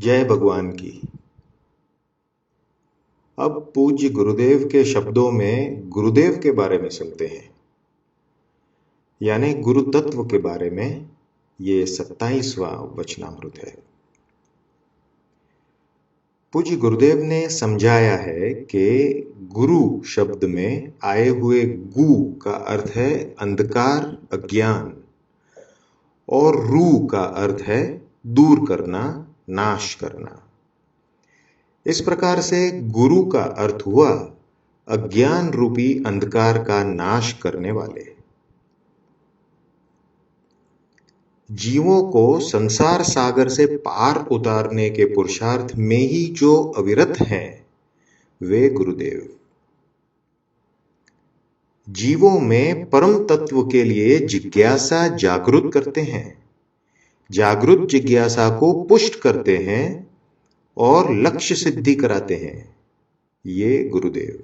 जय भगवान की। अब पूज्य गुरुदेव के शब्दों में गुरुदेव के बारे में सुनते हैं, यानी गुरु तत्व के बारे में। ये 27वां वचनामृत है। पूज्य गुरुदेव ने समझाया है कि गुरु शब्द में आए हुए गु का अर्थ है अंधकार, अज्ञान, और रू का अर्थ है दूर करना, नाश करना। इस प्रकार से गुरु का अर्थ हुआ अज्ञान रूपी अंधकार का नाश करने वाले। जीवों को संसार सागर से पार उतारने के पुरुषार्थ में ही जो अविरत हैं, वे गुरुदेव जीवों में परम तत्व के लिए जिज्ञासा जागृत करते हैं, जागृत जिज्ञासा को पुष्ट करते हैं और लक्ष्य सिद्धि कराते हैं। ये गुरुदेव।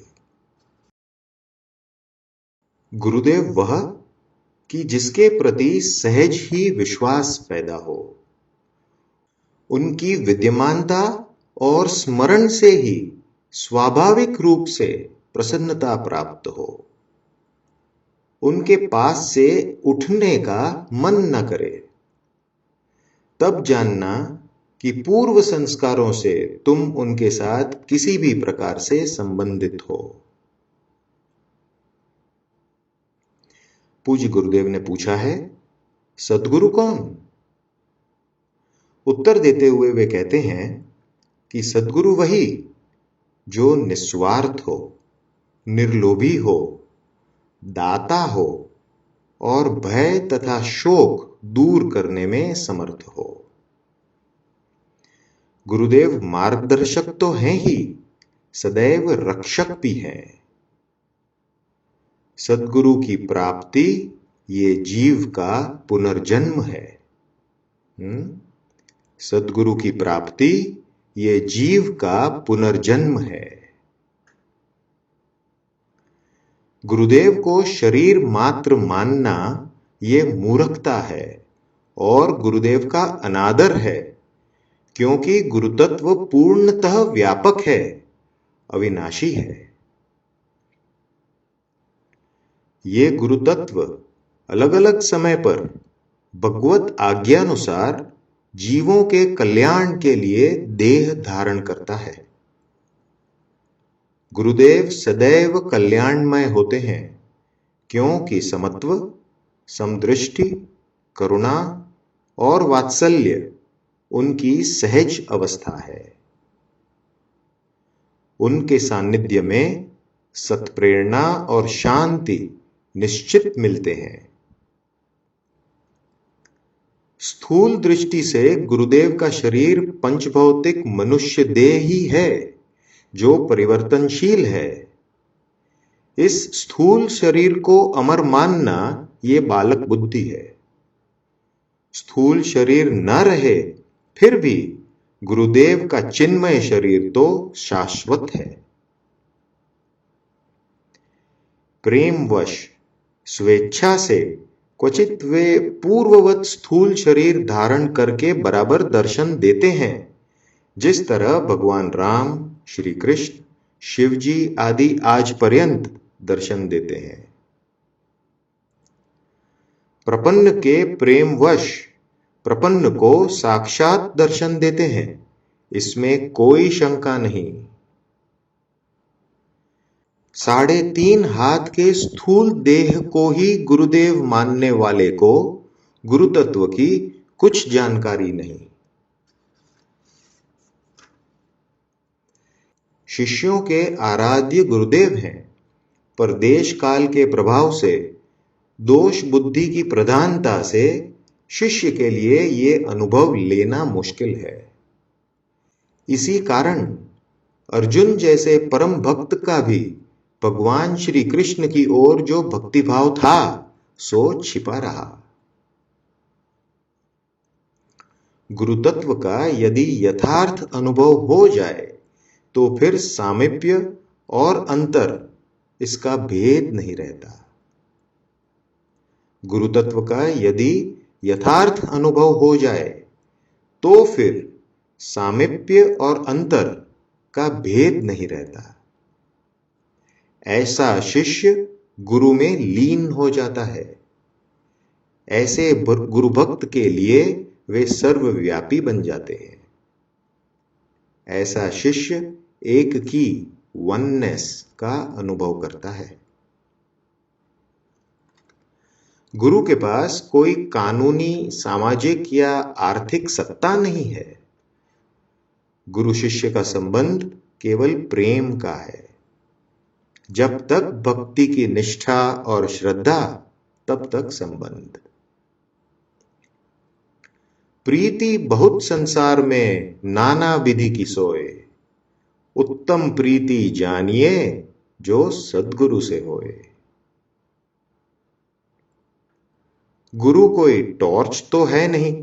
गुरुदेव वह कि जिसके प्रति सहज ही विश्वास पैदा हो, उनकी विद्यमानता और स्मरण से ही स्वाभाविक रूप से प्रसन्नता प्राप्त हो, उनके पास से उठने का मन न करे। तब जानना कि पूर्व संस्कारों से तुम उनके साथ किसी भी प्रकार से संबंधित हो। पूज्य गुरुदेव ने पूछा है, सद्गुरु कौन? उत्तर देते हुए वे कहते हैं कि सद्गुरु वही जो निस्वार्थ हो, निर्लोभी हो, दाता हो और भय तथा शोक दूर करने में समर्थ हो। गुरुदेव मार्गदर्शक तो हैं ही, सदैव रक्षक भी हैं। सद्गुरु की प्राप्ति ये जीव का पुनर्जन्म है। सद्गुरु की प्राप्ति ये जीव का पुनर्जन्म है। गुरुदेव को शरीर मात्र मानना ये मूर्खता है और गुरुदेव का अनादर है, क्योंकि गुरुतत्व पूर्णतः व्यापक है, अविनाशी है। ये गुरुतत्व अलग अलग समय पर भगवत आज्ञानुसार जीवों के कल्याण के लिए देह धारण करता है। गुरुदेव सदैव कल्याणमय होते हैं, क्योंकि समत्व, समदृष्टि, करुणा और वात्सल्य उनकी सहज अवस्था है। उनके सानिध्य में सत्प्रेरणा और शांति निश्चित मिलते हैं। स्थूल दृष्टि से गुरुदेव का शरीर पंचभौतिक मनुष्य देह ही है, जो परिवर्तनशील है। इस स्थूल शरीर को अमर मानना ये बालक बुद्धि है। स्थूल शरीर न रहे फिर भी गुरुदेव का चिन्मय शरीर तो शाश्वत है। प्रेमवश स्वेच्छा से क्वचित वे पूर्ववत स्थूल शरीर धारण करके बराबर दर्शन देते हैं, जिस तरह भगवान राम, श्री कृष्ण, शिव जी आदि आज पर्यंत दर्शन देते हैं। प्रपन्न के प्रेमवश प्रपन्न को साक्षात दर्शन देते हैं, इसमें कोई शंका नहीं। 3.5 हाथ के स्थूल देह को ही गुरुदेव मानने वाले को गुरु तत्व की कुछ जानकारी नहीं। शिष्यों के आराध्य गुरुदेव हैं, पर देश काल के प्रभाव से, दोष बुद्धि की प्रधानता से शिष्य के लिए ये अनुभव लेना मुश्किल है। इसी कारण अर्जुन जैसे परम भक्त का भी भगवान श्री कृष्ण की ओर जो भक्तिभाव था, सो छिपा रहा। गुरुतत्व का यदि यथार्थ अनुभव हो जाए तो फिर सामीप्य और अंतर, इसका भेद नहीं रहता। गुरुतत्व का यदि यथार्थ अनुभव हो जाए तो फिर सामीप्य और अंतर का भेद नहीं रहता। ऐसा शिष्य गुरु में लीन हो जाता है। ऐसे गुरु भक्त के लिए वे सर्वव्यापी बन जाते हैं। ऐसा शिष्य एक की वननेस का अनुभव करता है। गुरु के पास कोई कानूनी, सामाजिक या आर्थिक सत्ता नहीं है। गुरु शिष्य का संबंध केवल प्रेम का है। जब तक भक्ति की निष्ठा और श्रद्धा, तब तक संबंध। प्रीति बहुत संसार में नाना विधि की सोए, उत्तम प्रीति जानिए जो सद्गुरु से होए। गुरु कोई टॉर्च तो है नहीं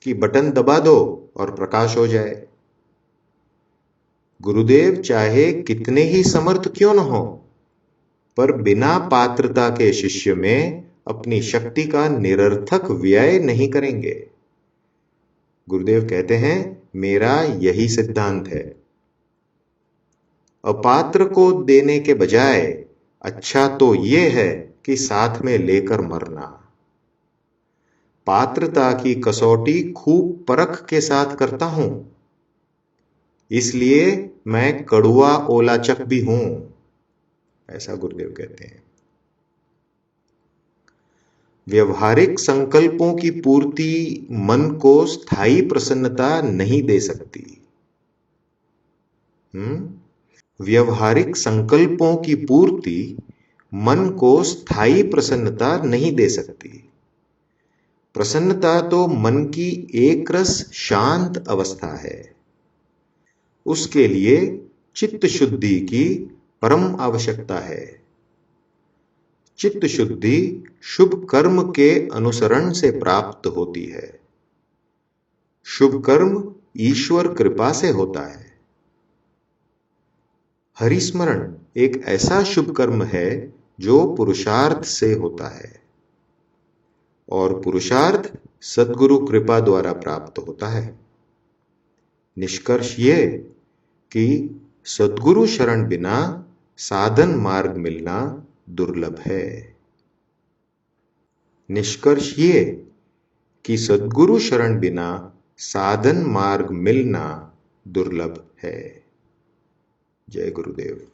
कि बटन दबा दो और प्रकाश हो जाए। गुरुदेव चाहे कितने ही समर्थ क्यों न हो, पर बिना पात्रता के शिष्य में अपनी शक्ति का निरर्थक व्यय नहीं करेंगे। गुरुदेव कहते हैं, मेरा यही सिद्धांत है। अपात्र को देने के बजाय अच्छा तो यह है कि साथ में लेकर मरना। पात्रता की कसौटी खूब परख के साथ करता हूं, इसलिए मैं कड़ुआ ओलाचक भी हूं, ऐसा गुरुदेव कहते हैं। व्यवहारिक संकल्पों की पूर्ति मन को स्थायी प्रसन्नता नहीं दे सकती। व्यवहारिक संकल्पों की पूर्ति मन को स्थायी प्रसन्नता नहीं दे सकती। प्रसन्नता तो मन की एक रस शांत अवस्था है। उसके लिए चित्त शुद्धि की परम आवश्यकता है। चित्त शुद्धि शुभ कर्म के अनुसरण से प्राप्त होती है। शुभ कर्म ईश्वर कृपा से होता है। हरिस्मरण एक ऐसा शुभ कर्म है जो पुरुषार्थ से होता है, और पुरुषार्थ सद्गुरु कृपा द्वारा प्राप्त होता है। निष्कर्ष ये कि सद्गुरु शरण बिना साधन मार्ग मिलना दुर्लभ है। निष्कर्ष ये कि सद्गुरु शरण बिना साधन मार्ग मिलना दुर्लभ है। जय गुरुदेव।